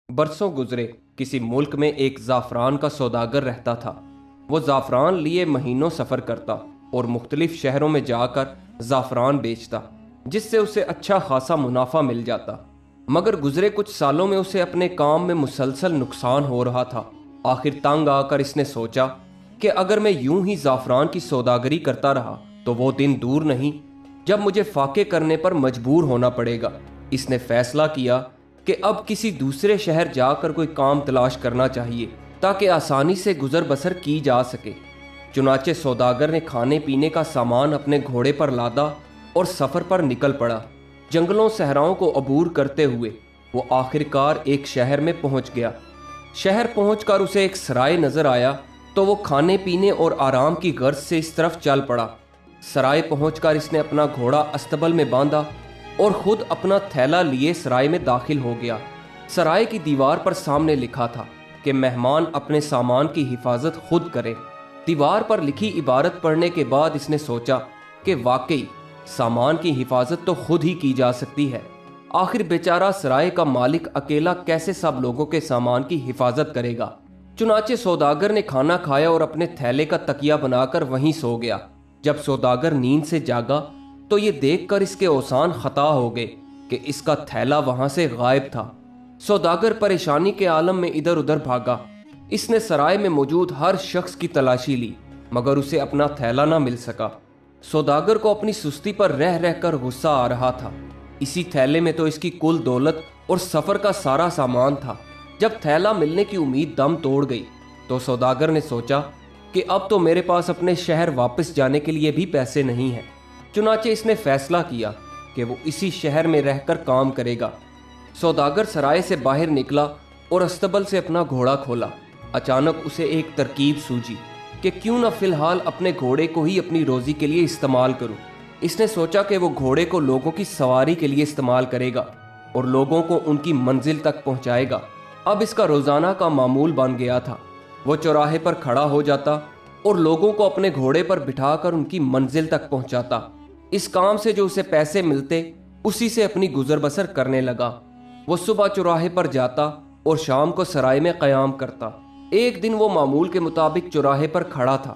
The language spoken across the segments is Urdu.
برسوں گزرے کسی ملک میں ایک زعفران کا سوداگر رہتا تھا۔ وہ زعفران لیے مہینوں سفر کرتا اور مختلف شہروں میں جا کر زعفران بیچتا، جس سے اسے اچھا خاصا منافع مل جاتا۔ مگر گزرے کچھ سالوں میں اسے اپنے کام میں مسلسل نقصان ہو رہا تھا۔ آخر تنگ آ کر اس نے سوچا کہ اگر میں یوں ہی زعفران کی سوداگری کرتا رہا تو وہ دن دور نہیں جب مجھے فاقے کرنے پر مجبور ہونا پڑے گا۔ اس نے فیصلہ کیا کہ اب کسی دوسرے شہر جا کر کوئی کام تلاش کرنا چاہیے تاکہ آسانی سے گزر بسر کی جا سکے۔ چنانچہ سوداگر نے کھانے پینے کا سامان اپنے گھوڑے پر لادا اور سفر پر نکل پڑا۔ جنگلوں صحراؤں کو عبور کرتے ہوئے وہ آخرکار ایک شہر میں پہنچ گیا۔ شہر پہنچ کر اسے ایک سرائے نظر آیا تو وہ کھانے پینے اور آرام کی غرض سے اس طرف چل پڑا۔ سرائے پہنچ کر اس نے اپنا گھوڑا استبل میں باندھا اور خود اپنا تھیلا لیے سرائے میں داخل ہو گیا۔ سرائے کی دیوار پر سامنے لکھا تھا کہ مہمان اپنے سامان کی حفاظت خود کرے۔ دیوار پر لکھی عبارت پڑھنے کے بعد اس نے سوچا کہ واقعی سامان کی حفاظت تو خود ہی کی جا سکتی ہے۔ آخر بیچارہ سرائے کا مالک اکیلا کیسے سب لوگوں کے سامان کی حفاظت کرے گا؟ چنانچہ سوداگر نے کھانا کھایا اور اپنے تھیلے کا تکیہ بنا کر وہیں سو گیا۔ جب سوداگر نیند سے جاگا تو یہ دیکھ کر اس کے اوسان خطا ہو گئے کہ اس کا تھیلا وہاں سے غائب تھا۔ سوداگر پریشانی کے عالم میں ادھر ادھر بھاگا۔ اس نے سرائے میں موجود ہر شخص کی تلاشی لی مگر اسے اپنا تھیلا نہ مل سکا۔ سوداگر کو اپنی سستی پر رہ رہ کر غصہ آ رہا تھا۔ اسی تھیلے میں تو اس کی کل دولت اور سفر کا سارا سامان تھا۔ جب تھیلا ملنے کی امید دم توڑ گئی تو سوداگر نے سوچا کہ اب تو میرے پاس اپنے شہر واپس جانے کے لیے بھی پیسے نہیں ہیں۔ چنانچہ اس نے فیصلہ کیا کہ وہ اسی شہر میں رہ کر کام کرے گا۔ سوداگر سرائے سے باہر نکلا اور استبل سے اپنا گھوڑا کھولا۔ اچانک اسے ایک ترکیب سوجی کہ کیوں نہ فی الحال اپنے گھوڑے کو ہی اپنی روزی کے لیے استعمال کروں۔ اس نے سوچا کہ وہ گھوڑے کو لوگوں کی سواری کے لیے استعمال کرے گا اور لوگوں کو ان کی منزل تک پہنچائے گا۔ اب اس کا روزانہ کا معمول بن گیا تھا۔ وہ چوراہے پر کھڑا ہو جاتا اور لوگوں کو اپنے گھوڑے پر بٹھا کر ان کی منزل تک پہنچاتا۔ اس کام سے جو اسے پیسے ملتے اسی سے اپنی گزر بسر کرنے لگا۔ وہ صبح چوراہے پر جاتا اور شام کو سرائے میں قیام کرتا۔ ایک دن وہ معمول کے مطابق چوراہے پر کھڑا تھا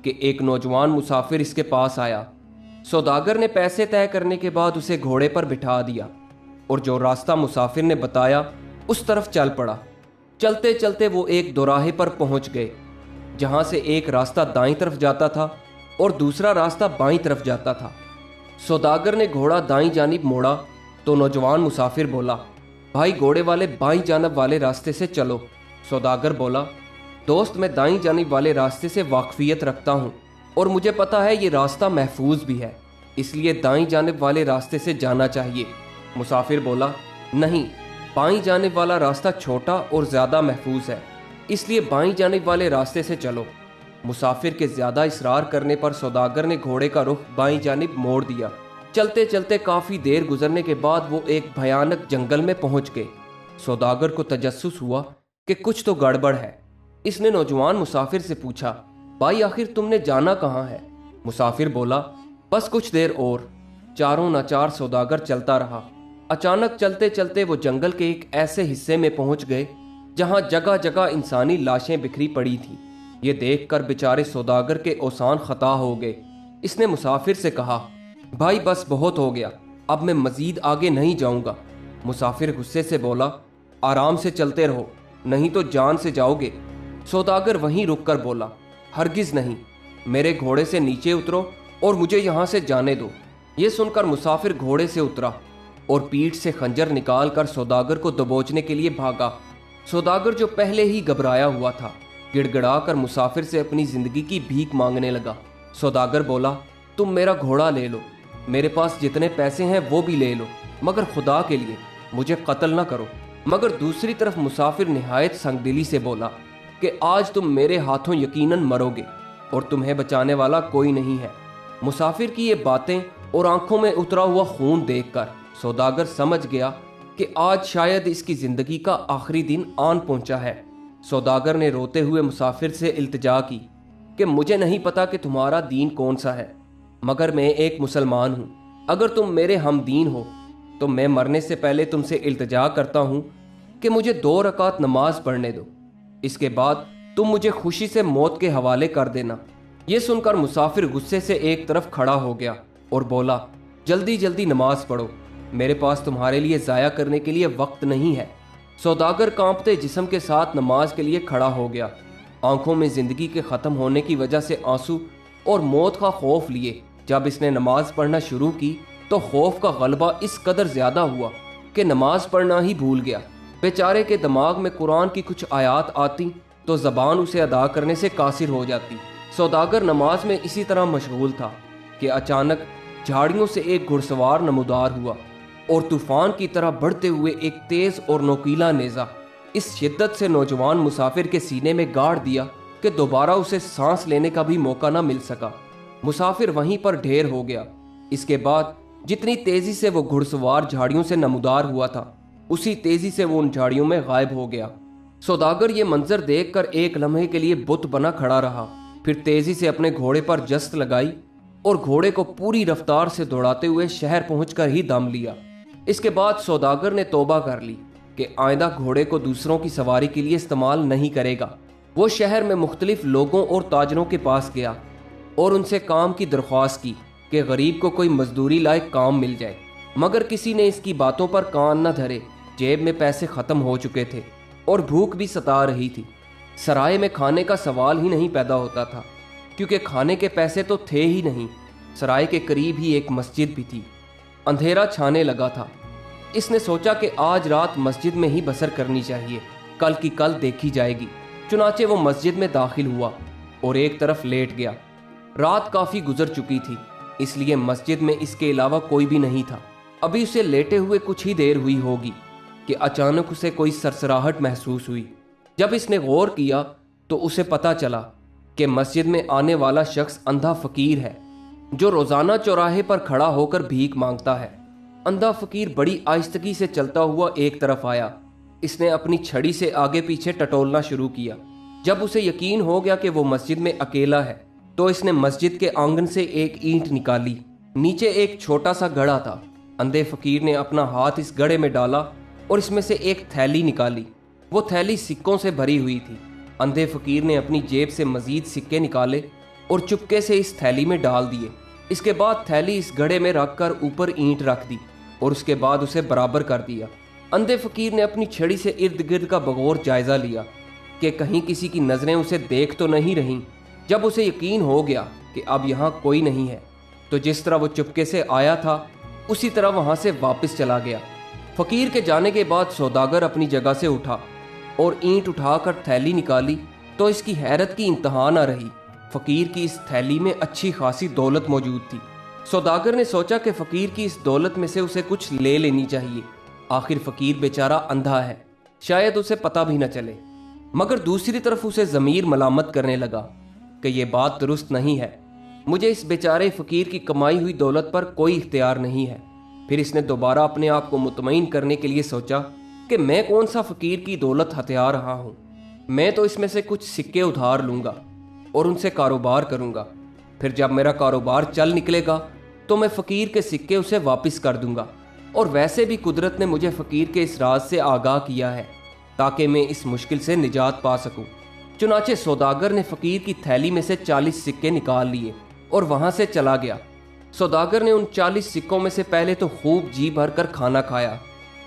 کہ ایک نوجوان مسافر اس کے پاس آیا۔ سوداگر نے پیسے طے کرنے کے بعد اسے گھوڑے پر بٹھا دیا اور جو راستہ مسافر نے بتایا اس طرف چل پڑا۔ چلتے چلتے وہ ایک دوراہے پر پہنچ گئے جہاں سے ایک راستہ دائیں طرف جاتا تھا اور دوسرا راستہ بائیں طرف جاتا تھا۔ سوداگر نے گھوڑا دائیں جانب موڑا تو نوجوان مسافر بولا، بھائی گھوڑے والے بائیں جانب والے راستے سے چلو۔ سوداگر بولا، دوست میں دائیں جانب والے راستے سے واقفیت رکھتا ہوں اور مجھے پتا ہے یہ راستہ محفوظ بھی ہے، اس لیے دائیں جانب والے راستے سے جانا چاہیے۔ مسافر بولا، نہیں، بائیں جانب والا راستہ چھوٹا اور زیادہ محفوظ ہے، اس لیے بائیں جانب والے راستے سے چلو۔ مسافر کے زیادہ اصرار کرنے پر سوداگر نے گھوڑے کا رخ بائیں جانب موڑ دیا۔ چلتے چلتے کافی دیر گزرنے کے بعد وہ ایک بھیانک جنگل میں پہنچ گئے۔ سوداگر کو تجسس ہوا کہ کچھ تو گڑبڑ ہے۔ اس نے نوجوان مسافر سے پوچھا، بھائی آخر تم نے جانا کہاں ہے؟ مسافر بولا، بس کچھ دیر اور۔ چاروں ناچار سوداگر چلتا رہا۔ اچانک چلتے چلتے وہ جنگل کے ایک ایسے حصے میں پہنچ گئے جہاں جگہ جگہ انسانی لاشیں بکھری پڑی تھیں۔ یہ دیکھ کر بیچارے سوداگر کے اوسان خطا ہو گئے۔ اس نے مسافر سے کہا، بھائی بس بہت ہو گیا، اب میں مزید آگے نہیں جاؤں گا۔ مسافر غصے سے بولا، آرام سے چلتے رہو نہیں تو جان سے جاؤ گے۔ سوداگر وہیں رک کر بولا، ہرگز نہیں، میرے گھوڑے سے نیچے اترو اور مجھے یہاں سے جانے دو۔ یہ سن کر مسافر گھوڑے سے اترا اور پیٹھ سے خنجر نکال کر سوداگر کو دبوچنے کے لیے بھاگا۔ سوداگر جو پہلے ہی گھبرایا ہوا تھا گڑ گڑا کر مسافر سے اپنی زندگی کی بھیک مانگنے لگا۔ سوداگر بولا، تم میرا گھوڑا لے لو، میرے پاس جتنے پیسے ہیں وہ بھی لے لو، مگر خدا کے لیے مجھے قتل نہ کرو۔ مگر دوسری طرف مسافر نہایت سنگ دلی سے بولا کہ آج تم میرے ہاتھوں یقیناً مرو گے اور تمہیں بچانے والا کوئی نہیں ہے۔ مسافر کی یہ باتیں اور آنکھوں میں اترا ہوا خون دیکھ کر سوداگر سمجھ گیا کہ آج شاید اس کی زندگی کا آخری دن آن پہنچا ہے۔ سوداگر نے روتے ہوئے مسافر سے التجا کی کہ مجھے نہیں پتا کہ تمہارا دین کون سا ہے، مگر میں ایک مسلمان ہوں۔ اگر تم میرے ہم دین ہو تو میں مرنے سے پہلے تم سے التجا کرتا ہوں کہ مجھے 2 رکعت نماز پڑھنے دو، اس کے بعد تم مجھے خوشی سے موت کے حوالے کر دینا۔ یہ سن کر مسافر غصے سے ایک طرف کھڑا ہو گیا اور بولا، جلدی جلدی نماز پڑھو، میرے پاس تمہارے لیے ضائع کرنے کے لیے وقت نہیں ہے۔ سوداگر کانپتے جسم کے ساتھ نماز کے لیے کھڑا ہو گیا، آنکھوں میں زندگی کے ختم ہونے کی وجہ سے آنسو اور موت کا خوف لیے۔ جب اس نے نماز پڑھنا شروع کی تو خوف کا غلبہ اس قدر زیادہ ہوا کہ نماز پڑھنا ہی بھول گیا۔ بیچارے کے دماغ میں قرآن کی کچھ آیات آتی تو زبان اسے ادا کرنے سے قاصر ہو جاتی۔ سوداگر نماز میں اسی طرح مشغول تھا کہ اچانک جھاڑیوں سے ایک گھڑ سوار نمودار ہوا اور طوفان کی طرح بڑھتے ہوئے ایک تیز اور نوکیلا نیزہ اس شدت سے نوجوان مسافر کے سینے میں گاڑ دیا کہ دوبارہ اسے سانس لینے کا بھی موقع نہ مل سکا۔ مسافر وہیں پر ڈھیر ہو گیا۔ اس کے بعد جتنی تیزی سے وہ گھڑ سوار جھاڑیوں سے نمودار ہوا تھا، اسی تیزی سے وہ ان جھاڑیوں میں غائب ہو گیا۔ سوداگر یہ منظر دیکھ کر ایک لمحے کے لیے بت بنا کھڑا رہا، پھر تیزی سے اپنے گھوڑے پر جست لگائی اور گھوڑے کو پوری رفتار سے دوڑاتے ہوئے شہر پہنچ کر ہی دم لیا۔ اس کے بعد سوداگر نے توبہ کر لی کہ آئندہ گھوڑے کو دوسروں کی سواری کے لیے استعمال نہیں کرے گا۔ وہ شہر میں مختلف لوگوں اور تاجروں کے پاس گیا اور ان سے کام کی درخواست کی کہ غریب کو کوئی مزدوری لائق کام مل جائے، مگر کسی نے اس کی باتوں پر کان نہ دھرے۔ جیب میں پیسے ختم ہو چکے تھے اور بھوک بھی ستا رہی تھی۔ سرائے میں کھانے کا سوال ہی نہیں پیدا ہوتا تھا، کیونکہ کھانے کے پیسے تو تھے ہی نہیں۔ سرائے کے قریب ہی ایک مسجد بھی تھی۔ اندھیرا چھانے لگا تھا۔ اس نے سوچا کہ آج رات مسجد میں ہی بسر کرنی چاہیے، کل کی کل دیکھی جائے گی۔ چنانچہ وہ مسجد میں داخل ہوا اور ایک طرف لیٹ گیا۔ رات کافی گزر چکی تھی، اس لیے مسجد میں اس کے علاوہ کوئی بھی نہیں تھا۔ ابھی اسے لیٹے ہوئے کچھ ہی دیر ہوئی ہوگی کہ اچانک اسے کوئی سرسراہٹ محسوس ہوئی۔ جب اس نے غور کیا تو اسے پتہ چلا کہ مسجد میں آنے والا شخص اندھا فقیر ہے، جو روزانہ چوراہے پر کھڑا ہو کر بھیک مانگتا ہے۔ اندھا فقیر بڑی آہستگی سے چلتا ہوا ایک طرف آیا۔ اس نے اپنی چھڑی سے آگے پیچھے ٹٹولنا شروع کیا۔ جب اسے یقین ہو گیا کہ وہ مسجد میں اکیلا ہے تو اس نے مسجد کے آنگن سے ایک اینٹ نکالی۔ نیچے ایک چھوٹا سا گڑھا تھا۔ اندھے فقیر نے اپنا ہاتھ اس گڑھے میں ڈالا اور اس میں سے ایک تھیلی نکالی۔ وہ تھیلی سکوں سے بھری ہوئی تھی۔ اندھے فقیر نے اپنی جیب سے مزید سکے نکالے اور چپکے سے اس تھیلی میں ڈال دیے۔ اس کے بعد تھیلی اس گڑھے میں رکھ کر اوپر اینٹ رکھ دی اور اس کے بعد اسے برابر کر دیا۔ اندھے فقیر نے اپنی چھڑی سے ارد گرد کا بغور جائزہ لیا کہ کہیں کسی کی نظریں اسے دیکھ تو نہیں رہیں۔ جب اسے یقین ہو گیا کہ اب یہاں کوئی نہیں ہے تو جس طرح وہ چپکے سے آیا تھا اسی طرح وہاں سے واپس چلا گیا۔ فقیر کے جانے کے بعد سوداگر اپنی جگہ سے اٹھا اور اینٹ اٹھا کر تھیلی نکالی تو اس کی حیرت کی انتہا نہ رہی۔ فقیر کی اس تھیلی میں اچھی خاصی دولت موجود تھی۔ سوداگر نے سوچا کہ فقیر کی اس دولت میں سے اسے کچھ لے لینی چاہیے، آخر فقیر بیچارہ اندھا ہے، شاید اسے پتہ بھی نہ چلے۔ مگر دوسری طرف اسے ضمیر ملامت کرنے لگا کہ یہ بات درست نہیں ہے، مجھے اس بیچارے فقیر کی کمائی ہوئی دولت پر کوئی اختیار نہیں ہے۔ پھر اس نے دوبارہ اپنے آپ کو مطمئن کرنے کے لیے سوچا کہ میں کون سا فقیر کی دولت ہتھیا رہا ہوں، میں تو اس میں سے کچھ سکے ادھار لوں گا اور ان سے کاروبار کروں گا، پھر جب میرا کاروبار چل نکلے گا تو میں فقیر کے سکے اسے واپس کر دوں گا۔ اور ویسے بھی قدرت نے مجھے فقیر کے اس راز سے آگاہ کیا ہے تاکہ میں اس مشکل سے نجات پا سکوں۔ چنانچہ سوداگر نے فقیر کی تھیلی میں سے 40 سکے نکال لیے اور وہاں سے چلا گیا۔ سوداگر نے ان 40 سکوں میں سے پہلے تو خوب جی بھر کر کھانا کھایا،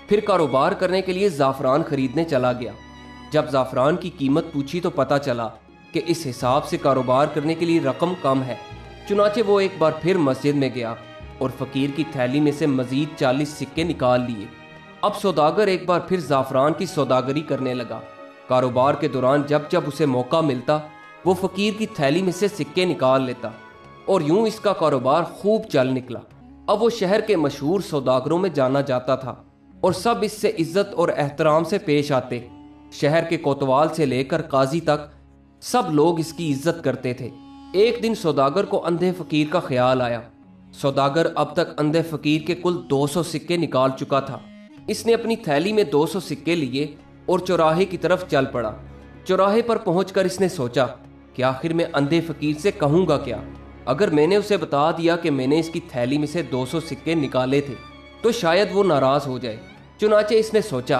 پھر کاروبار کرنے کے لیے زعفران خریدنے چلا گیا۔ جب زعفران کی قیمت پوچھی تو پتہ چلا کہ اس حساب سے کاروبار کرنے کے لیے رقم کم ہے۔ چنانچہ وہ ایک بار پھر مسجد میں گیا اور فقیر کی تھیلی میں سے مزید 40 سکے نکال لیے۔ اب سوداگر ایک بار پھر زعفران کی سوداگری کرنے لگا۔ کاروبار کے دوران جب جب اسے موقع ملتا وہ فقیر کی تھیلی میں سے سکے نکال لیتا اور یوں اس کا کاروبار خوب چل نکلا۔ اب وہ شہر کے مشہور سوداگروں میں جانا جاتا تھا اور سب اس سے عزت اور احترام سے پیش آتے۔ شہر کے کوتوال سے لے کر قاضی تک سب لوگ اس کی عزت کرتے تھے۔ ایک دن سوداگر کو اندھے فقیر کا خیال آیا۔ سوداگر اب تک اندھے فقیر کے کل 200 سکے نکال چکا تھا۔ اس نے اپنی تھیلی میں 200 سکے لیے اور چوراہے کی طرف چل پڑا۔ چوراہے پر پہنچ کر اس نے سوچا کہ آخر میں اندھے فقیر سے کہوں گا کیا؟ اگر میں نے اسے بتا دیا کہ میں نے اس کی تھیلی میں سے 200 سکے نکالے تھے تو شاید وہ ناراض ہو جائے۔ چنانچہ اس نے سوچا